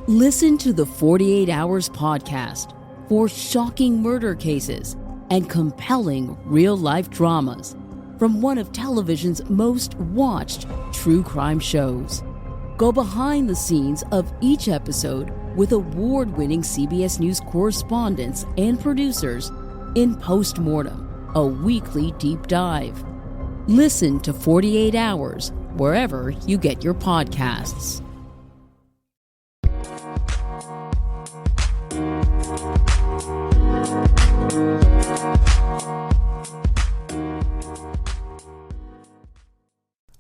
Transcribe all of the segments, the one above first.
Listen to the 48 Hours podcast for shocking murder cases and compelling real-life dramas from one of television's most watched true crime shows. Go behind the scenes of each episode with award-winning CBS News correspondents and producers in Postmortem, a weekly deep dive. Listen to 48 Hours wherever you get your podcasts.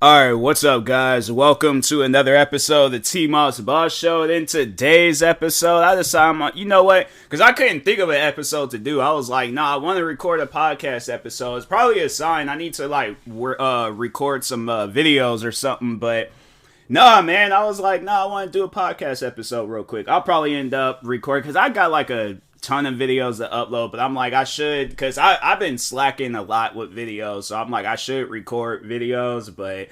Alright, what's up guys? Welcome to another episode of the TMossBoss Show. And in today's episode, I decided, you know what? Because I couldn't think of an episode to do. I was like, nah, I want to record a podcast episode. It's probably a sign I need to record some videos or something. But nah, man, I was like, nah, I want to do a podcast episode real quick. I'll probably end up recording because I got like a ton of videos to upload, but I'm like, I should, because I've been slacking a lot with videos, so I'm like, I should record videos, but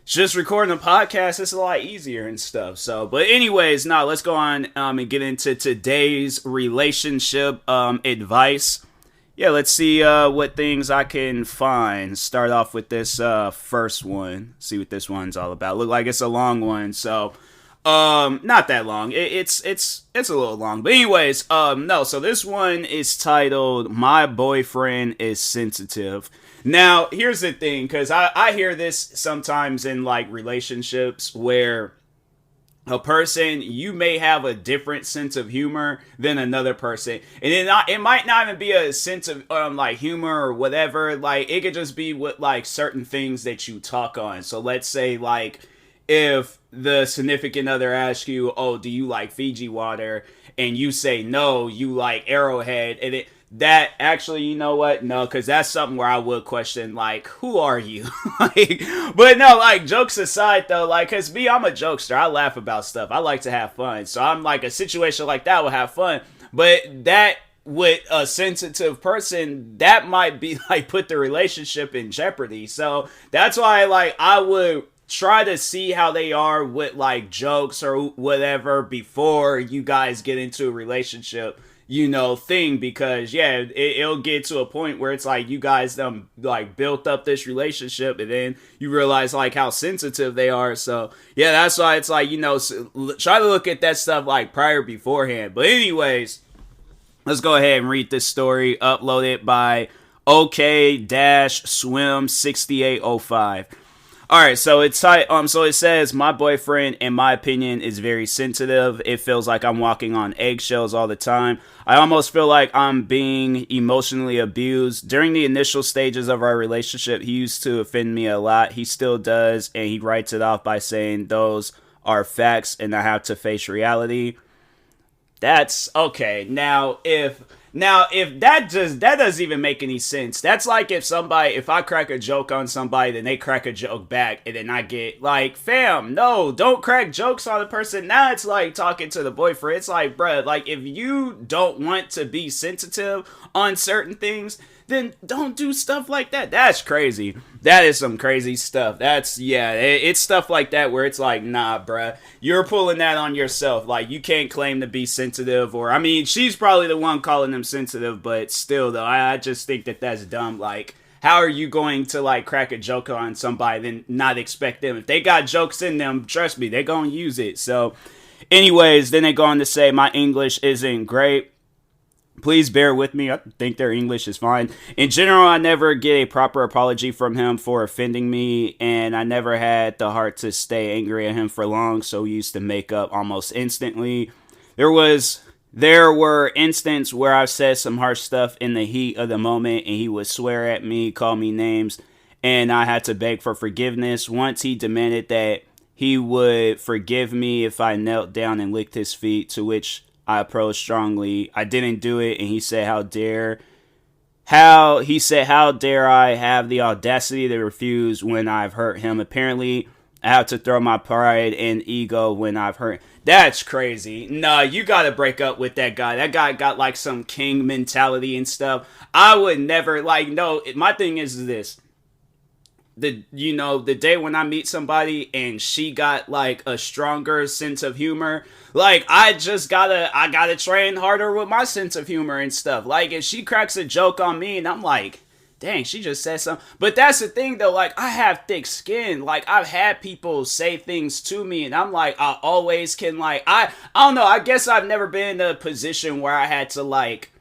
just recording a podcast is a lot easier and stuff. So, but anyways, now let's go on and get into today's relationship advice. Yeah, let's see what things I can find. Start off with this first one. See what this one's all about. Look like it's a long one, so not that long. It's a little long. But anyways, no, so this one is titled My Boyfriend is Sensitive. Now, here's the thing, because I hear this sometimes in like relationships where a person, you may have a different sense of humor than another person. And it might not even be a sense of like humor or whatever. Like it could just be with like certain things that you talk on. So let's say like if the significant other asks you, oh, do you like Fiji water? And you say, no, you like Arrowhead. And that actually, you know what? No, because that's something where I would question, like, who are you? But no, like, jokes aside, though, like, because me, I'm a jokester. I laugh about stuff. I like to have fun. So I'm like, a situation like that will have fun. But that, with a sensitive person, that might be, like, put the relationship in jeopardy. So that's why, like, I would try to see how they are with like jokes or whatever before you guys get into a relationship, you know, thing, because yeah, it'll get to a point where it's like you guys like built up this relationship and then you realize like how sensitive they are. So yeah, that's why it's like, you know, try to look at that stuff like prior beforehand. But anyways, let's go ahead and read this story uploaded by OK-Swim6805. Alright, so it says, my boyfriend, in my opinion, is very sensitive. It feels like I'm walking on eggshells all the time. I almost feel like I'm being emotionally abused. During the initial stages of our relationship, he used to offend me a lot. He still does, and he writes it off by saying those are facts and I have to face reality. That's okay. Now, if that doesn't even make any sense. That's like if I crack a joke on somebody, then they crack a joke back, and then I get like, fam, no, don't crack jokes on the person. Now it's like talking to the boyfriend. It's like, bruh, like if you don't want to be sensitive on certain things, then don't do stuff like that. That's crazy. That is some crazy stuff. It's stuff like that where it's like, nah, bruh, you're pulling that on yourself. Like, you can't claim to be sensitive, or, I mean, she's probably the one calling them sensitive, but still, though, I just think that that's dumb. Like, how are you going to, like, crack a joke on somebody then not expect them? If they got jokes in them, trust me, they're gonna use it. So, anyways, then they go on to say, my English isn't great. Please bear with me. I think their English is fine. In general, I never get a proper apology from him for offending me, and I never had the heart to stay angry at him for long, so we used to make up almost instantly. There were instances where I said some harsh stuff in the heat of the moment, and he would swear at me, call me names, and I had to beg for forgiveness. Once he demanded that he would forgive me if I knelt down and licked his feet, to which I approached strongly. I didn't do it, and he said, how dare I have the audacity to refuse when I've hurt him? Apparently, I have to throw my pride and ego when I've hurt. That's crazy. Nah, you gotta break up with that guy. That guy got like some king mentality and stuff. I would never, like, no, my thing is this. the day when I meet somebody and she got like a stronger sense of humor, like I gotta train harder with my sense of humor and stuff. Like if she cracks a joke on me and I'm like, dang, she just said something. But that's the thing though, like I have thick skin. Like I've had people say things to me and I'm like, I always can like, I don't know, I guess I've never been in a position where I had to like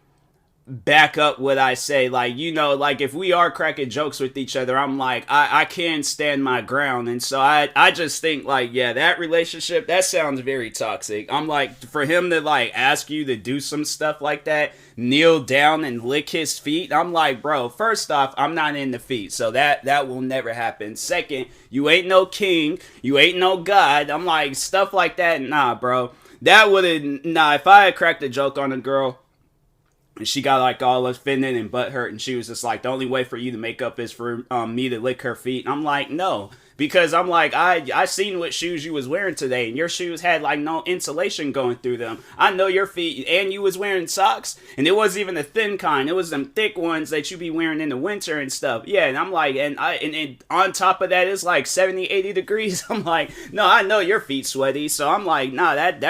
back up what I say. Like, like if we are cracking jokes with each other, I'm like, I can stand my ground. And so I just think like, yeah, that relationship, that sounds very toxic. I'm like, for him to like ask you to do some stuff like that, kneel down and lick his feet, I'm like, bro, first off, I'm not in the feet, so that will never happen. Second, you ain't no king, you ain't no god. I'm like, stuff like that, nah, bro. If I had cracked a joke on a girl and she got like all offended and butthurt, and she was just like, the only way for you to make up is for me to lick her feet. I'm like, no. Because I'm like, I seen what shoes you was wearing today, and your shoes had like no insulation going through them. I know your feet, and you was wearing socks, and it wasn't even the thin kind. It was them thick ones that you be wearing in the winter and stuff. Yeah, and I'm like, and on top of that, it's like 70, 80 degrees. I'm like, no, I know your feet sweaty, so I'm like, nah, that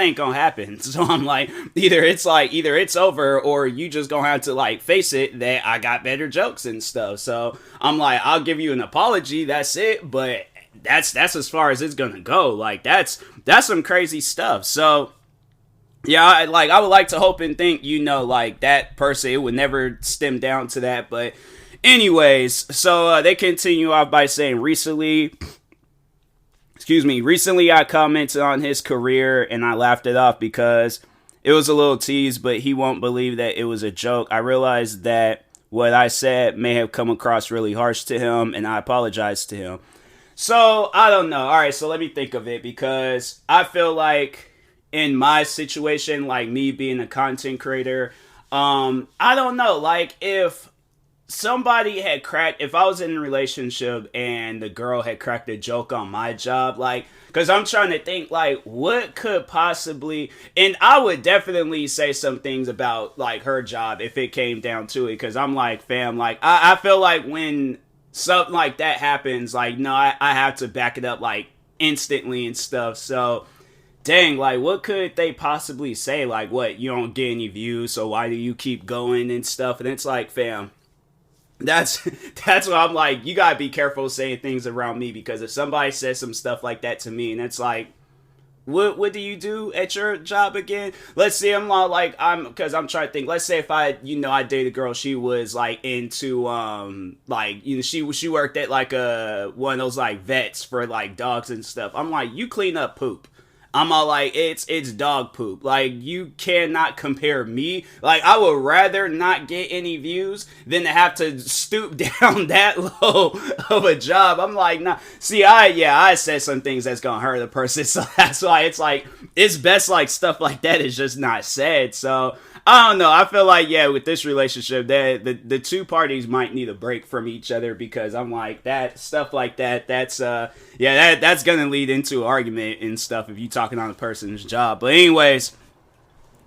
ain't gonna happen. So I'm like, either it's over, or you just gonna have to like face it that I got better jokes and stuff. So I'm like, I'll give you an apology, that's it. But that's as far as it's gonna go. Like that's some crazy stuff. So yeah, I would like to hope and think, like that person, it would never stem down to that. But anyways, so they continue off by saying, recently I commented on his career and I laughed it off because it was a little tease, but he won't believe that it was a joke. I realized that what I said may have come across really harsh to him, and I apologize to him. So, I don't know. Alright, so let me think of it, because I feel like in my situation, like me being a content creator, I don't know, like if somebody had if I was in a relationship and the girl had cracked a joke on my job, like, because I'm trying to think, like, what could possibly, and I would definitely say some things about, like, her job if it came down to it, because I'm like, fam, like, I feel like when something like that happens, like, no, I have to back it up, like, instantly and stuff. So dang, like, what could they possibly say? Like, what, you don't get any views, so why do you keep going and stuff? And it's like, fam, that's what I'm like, you gotta be careful saying things around me, because if somebody says some stuff like that to me, and it's like, what do you do at your job again? Let's say because I'm trying to think. Let's say if I dated a girl, she was like into she worked at like one of those like vets for like dogs and stuff. I'm like, you clean up poop. I'm all like, it's dog poop. Like, you cannot compare me. Like, I would rather not get any views than to have to stoop down that low of a job. I'm like, nah. See, I said some things that's gonna hurt a person, so that's why it's like, it's best like stuff like that is just not said. So I don't know. I feel like, yeah, with this relationship, the two parties might need a break from each other, because I'm like, that stuff like that, that's gonna lead into an argument and stuff if you talking on a person's job. But anyways,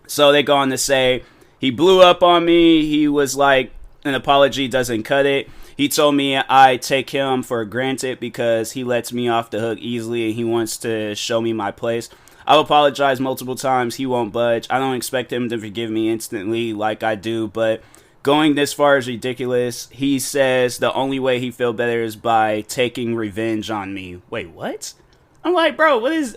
so they go on to say, he blew up on me. He was like, an apology doesn't cut it. He told me I take him for granted because he lets me off the hook easily and he wants to show me my place. I've apologized multiple times. He won't budge. I don't expect him to forgive me instantly like I do, but going this far is ridiculous. He says the only way he feel better is by taking revenge on me. Wait, what? I'm like, bro, what is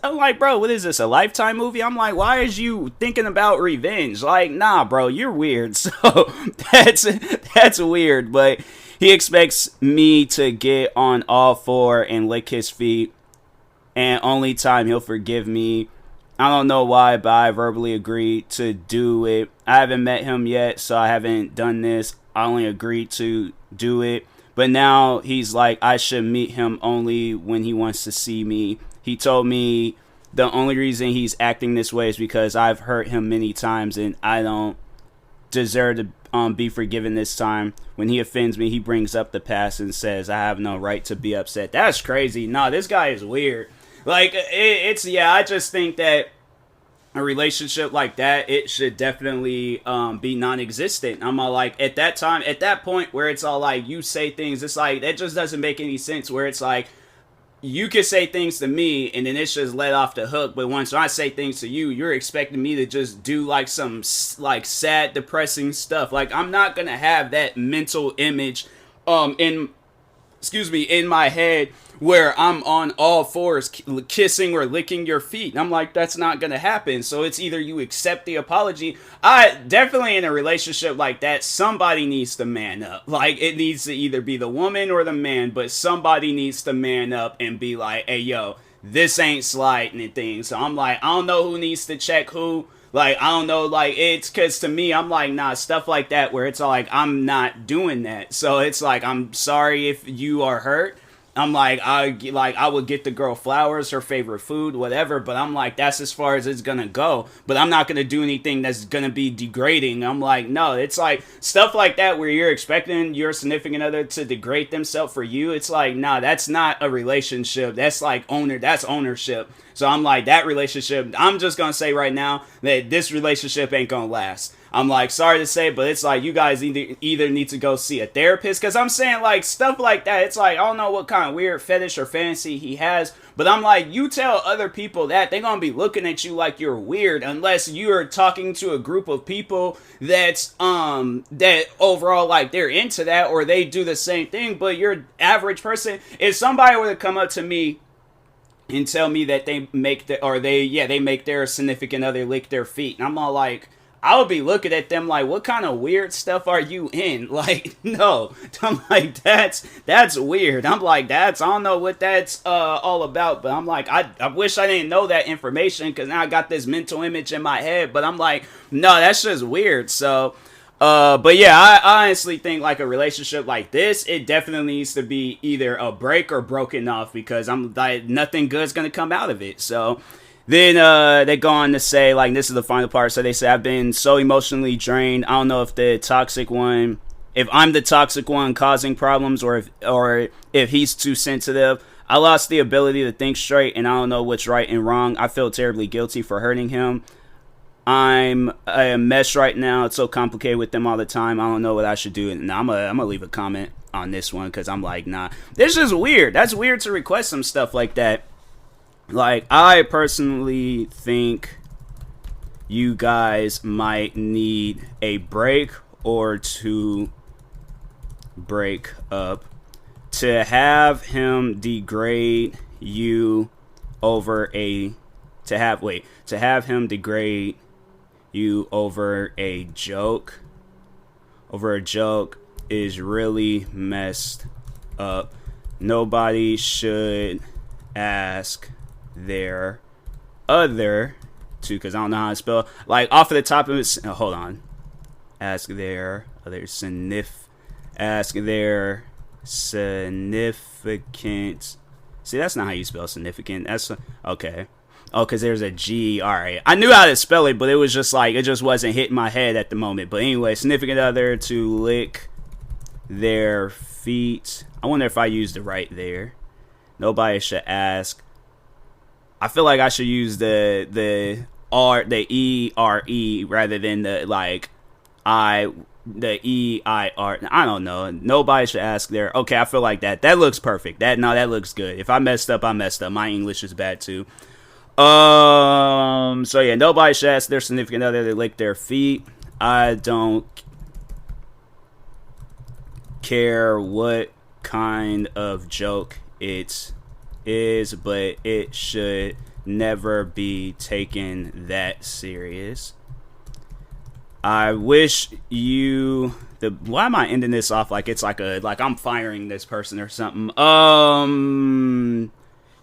this, a Lifetime movie? I'm like, why is you thinking about revenge? Like, nah, bro, you're weird. So that's weird, but he expects me to get on all four and lick his feet, and only time he'll forgive me. I don't know why, but I verbally agreed to do it. I haven't met him yet, so I haven't done this. I only agreed to do it. But now he's like, I should meet him only when he wants to see me. He told me the only reason he's acting this way is because I've hurt him many times and I don't deserve to be forgiven this time. When he offends me, he brings up the past and says I have no right to be upset. That's crazy. Nah, this guy is weird. Like, I just think that a relationship like that, it should definitely be non-existent. I'm all like, at that point where it's all like you say things, it's like that just doesn't make any sense. Where it's like you could say things to me and then it's just let off the hook, but once I say things to you, you're expecting me to just do like some like sad, depressing stuff. Like I'm not gonna have that mental image in my head where I'm on all fours kissing or licking your feet. And I'm like, that's not gonna happen. So it's either you accept the apology. I definitely, in a relationship like that, somebody needs to man up. Like it needs to either be the woman or the man, but somebody needs to man up and be like, hey yo, this ain't sliding and things. So I'm like, I don't know who needs to check who. Like, I don't know, like, it's because to me, I'm like, nah, stuff like that where it's all like, I'm not doing that. So it's like, I'm sorry if you are hurt. I'm like, I would get the girl flowers, her favorite food, whatever. But I'm like, that's as far as it's gonna go. But I'm not gonna do anything that's gonna be degrading. I'm like, no, it's like stuff like that where you're expecting your significant other to degrade themselves for you. It's like, nah, that's not a relationship. That's like that's ownership. So I'm like, that relationship, I'm just gonna say right now that this relationship ain't gonna last. I'm like, sorry to say, but it's like you guys either need to go see a therapist. Because I'm saying like stuff like that. It's like, I don't know what kind of weird fetish or fantasy he has. But I'm like, you tell other people that, they're going to be looking at you like you're weird. Unless you're talking to a group of people that's, that overall like they're into that or they do the same thing. But your average person, if somebody were to come up to me and tell me that they make their significant other lick their feet. And I'm all like, I would be looking at them like, what kind of weird stuff are you in? Like, no. I'm like, that's weird. I'm like, I don't know what that's all about. But I'm like, I wish I didn't know that information because now I got this mental image in my head. But I'm like, no, that's just weird. So, but yeah, I honestly think like a relationship like this, it definitely needs to be either a break or broken off because I'm like, nothing good's going to come out of it. So, then they go on to say, like, this is the final part. So they say, I've been so emotionally drained. I don't know if if I'm the toxic one causing problems or if he's too sensitive. I lost the ability to think straight and I don't know what's right and wrong. I feel terribly guilty for hurting him. I'm a mess right now. It's so complicated with them all the time. I don't know what I should do. And I'm gonna leave a comment on this one because I'm like, nah, this is weird. That's weird to request some stuff like that. Like, I personally think you guys might need a break or to break up. To have him degrade you over a joke is really messed up. Nobody should ask their other to, because I don't know how to spell, like off of the top of it. Hold on. Ask their significant. See, that's not how you spell significant. That's okay. Oh, because there's a G. All right. I knew how to spell it, but it was just like, it just wasn't hitting my head at the moment. But anyway, significant other to lick their feet. I wonder if I used the right there. Nobody should ask. I feel like I should use the ERE rather than the EIR. I don't know. Nobody should ask there. Okay, I feel like that. That looks perfect. That looks good. If I messed up, I messed up. My English is bad too. So yeah, nobody should ask their significant other to lick their feet. I don't care what kind of joke it is, but it should never be taken that serious. I wish you why am I ending this off like it's like I'm firing this person or something?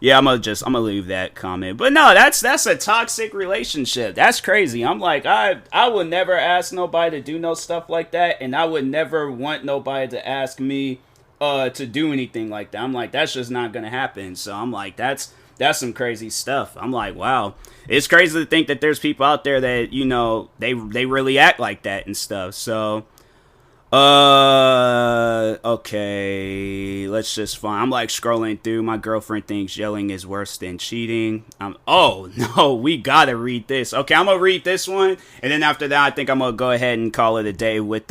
Yeah, I'm gonna leave that comment. But no, that's a toxic relationship. That's crazy. I'm like, I would never ask nobody to do no stuff like that, and I would never want nobody to ask me to do anything like that. I'm like, that's just not gonna happen. So I'm like, that's some crazy stuff. I'm like, wow, it's crazy to think that there's people out there that, you know, they really act like that and stuff. So Okay, let's just find. I'm like scrolling through. My girlfriend thinks yelling is worse than cheating. Oh no, we gotta read this. Okay, I'm gonna read this one, and then after that, I think I'm gonna go ahead and call it a day with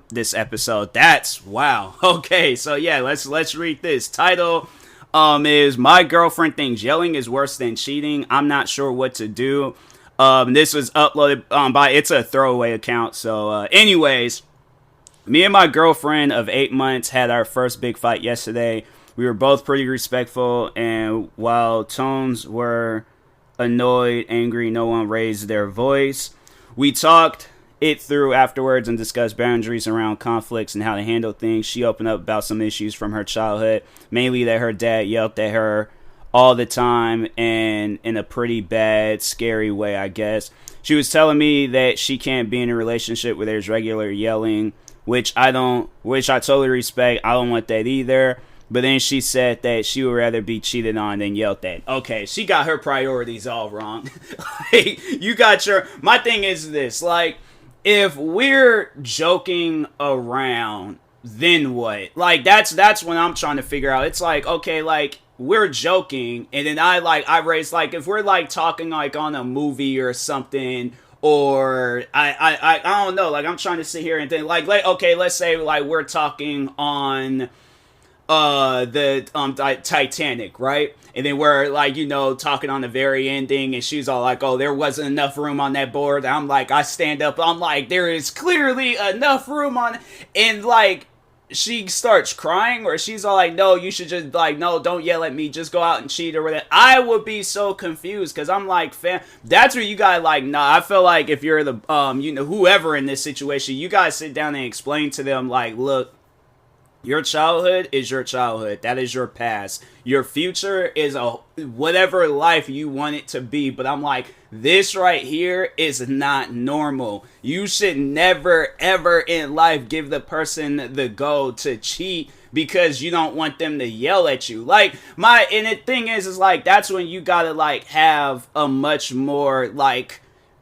this episode. That's wow. Okay, so yeah, let's read this. Title is My Girlfriend Thinks Yelling is Worse Than Cheating. I'm not sure what to do. This was uploaded by, it's a throwaway account. So anyways. Me and my girlfriend of 8 months had our first big fight yesterday. We were both pretty respectful, and while tones were annoyed, angry, no one raised their voice. We talked it through afterwards and discussed boundaries around conflicts and how to handle things. She opened up about some issues from her childhood, mainly that her dad yelled at her all the time and in a pretty bad, scary way, I guess. She was telling me that she can't be in a relationship where there's regular yelling, which I totally respect. I don't want that either. But then she said that she would rather be cheated on than yelled at. Okay, she got her priorities all wrong. Like, you got your... My thing is this, like, if we're joking around, then what? Like, that's what I'm trying to figure out. It's like, okay, like, we're joking, and then I raise, like, if we're, like, talking, like, on a movie or something... Or I don't know, like I'm trying to sit here and think like okay, let's say like we're talking on the Titanic, right? And then we're like, you know, talking on the very ending, and she's all like, oh, there wasn't enough room on that board. I'm like, I stand up, I'm like, there is clearly enough room on, and like she starts crying, or she's all like, no, you should just like, no, don't yell at me, just go out and cheat or whatever. I would be so confused, because I'm like, fam, that's where you guys like, nah, I feel like if you're the you know, whoever in this situation, you guys sit down and explain to them like, look, your childhood is your childhood. That is your past. Your future is a whatever life you want it to be. But I'm like, this right here is not normal. You should never, ever in life give the person the go to cheat because you don't want them to yell at you. Like, and the thing is like, that's when you gotta, like, have a much more, like,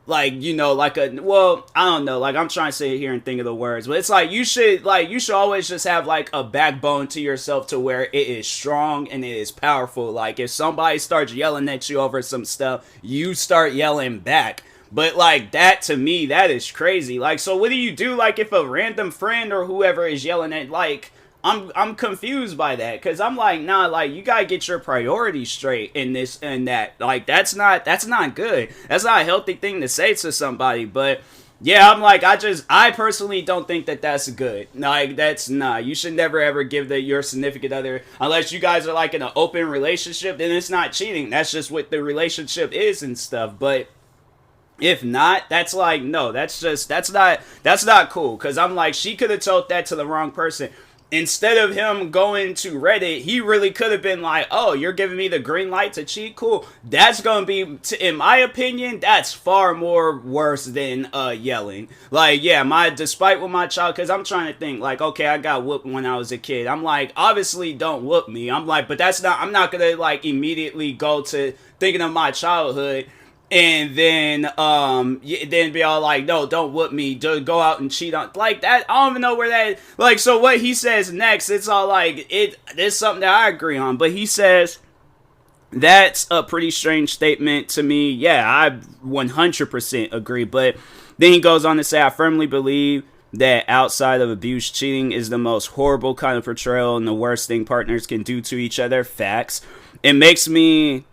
you know, like I don't know, like I'm trying to sit here and think of the words, but it's like you should always just have like a backbone to yourself to where it is strong and it is powerful. Like if somebody starts yelling at you over some stuff, you start yelling back. But like that, to me, that is crazy. Like, so what do you do like if a random friend or whoever is yelling at, like, I'm confused by that, because I'm like, nah, like, you gotta get your priorities straight in this and that. Like, that's not good. That's not a healthy thing to say to somebody. But yeah, I'm like, I personally don't think that that's good. Like, that's not. You should never ever give your significant other, unless you guys are like in an open relationship, then it's not cheating. That's just what the relationship is and stuff. But if not, that's like, no, that's not cool. Because I'm like, she could have told that to the wrong person. Instead of him going to Reddit, he really could have been like, oh, you're giving me the green light to cheat? Cool. That's going to be, in my opinion, that's far more worse than yelling. Like, yeah, despite with my child, because I'm trying to think, like, okay, I got whooped when I was a kid. I'm like, obviously don't whoop me. I'm like, but I'm not going to, like, immediately go to thinking of my childhood and then be all like, no, don't whoop me, just go out and cheat on, like, that. I don't even know where that, like, so what he says next, it's all like, it's something that I agree on, but he says, that's a pretty strange statement to me. Yeah, I 100% agree, but then he goes on to say, I firmly believe that outside of abuse, cheating is the most horrible kind of portrayal and the worst thing partners can do to each other. Facts. It makes me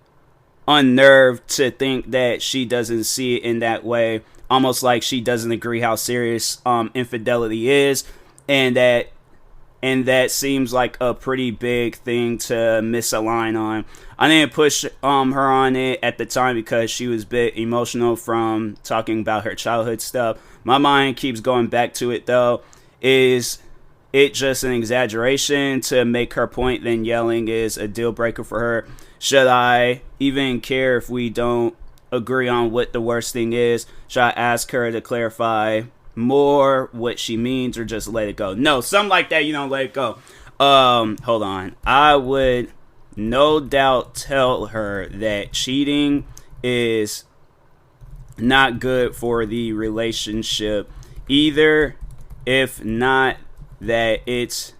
unnerved to think that she doesn't see it in that way, almost like she doesn't agree how serious infidelity is, and that seems like a pretty big thing to misalign on. I didn't push her on it at the time because she was a bit emotional from talking about her childhood stuff. My mind keeps going back to it though. Is it just an exaggeration to make her point? Then yelling is a deal breaker for her. Should I even care if we don't agree on what the worst thing is? Should I ask her to clarify more what she means, or just let it go? No, something like that, you don't let it go. Hold on. I would no doubt tell her that cheating is not good for the relationship either. If not, that it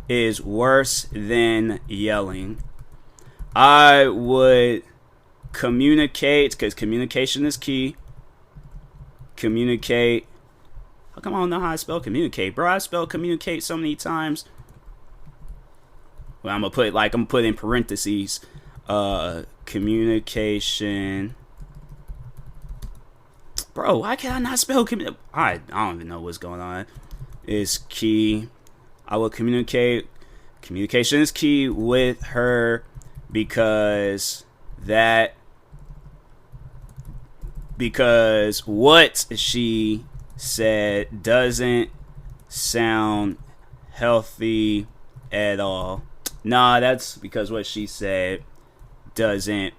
is worse than yelling. I would communicate, because communication is key. Communicate. How come I don't know how I spell communicate, bro? I spell communicate so many times. Well, I'm gonna put in parentheses. Communication. Bro, why can I not spell I don't even know what's going on. Is key. I will communicate. Communication is key with her because what she said doesn't sound healthy at all. Nah, that's because what she said doesn't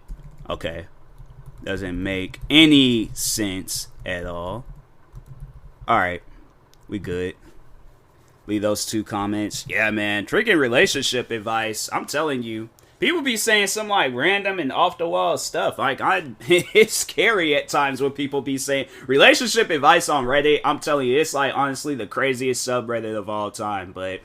make any sense at all. Alright, we good. Leave those 2 comments. Yeah, man, tricky relationship advice. I'm telling you, people be saying some like random and off the wall stuff. Like, it's scary at times when people be saying relationship advice on Reddit. I'm telling you, it's like honestly the craziest subreddit of all time. But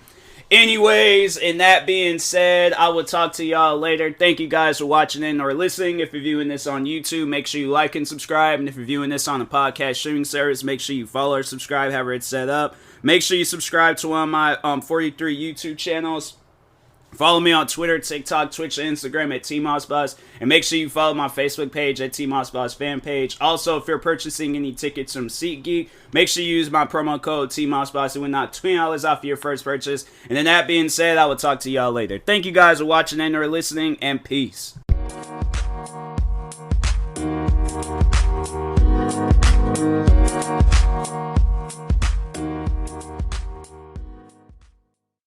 anyways, and that being said, I will talk to y'all later. Thank you guys for watching in or listening. If you're viewing this on YouTube, make sure you like and subscribe. And if you're viewing this on a podcast streaming service, make sure you follow or subscribe, however it's set up. Make sure you subscribe to one of my 43 YouTube channels. Follow me on Twitter, TikTok, Twitch, and Instagram at TMossBoss. And make sure you follow my Facebook page at TMossBoss fan page. Also, if you're purchasing any tickets from SeatGeek, make sure you use my promo code TMossBoss. It will knock $20 off your first purchase. And then that being said, I will talk to y'all later. Thank you guys for watching and or listening, and peace.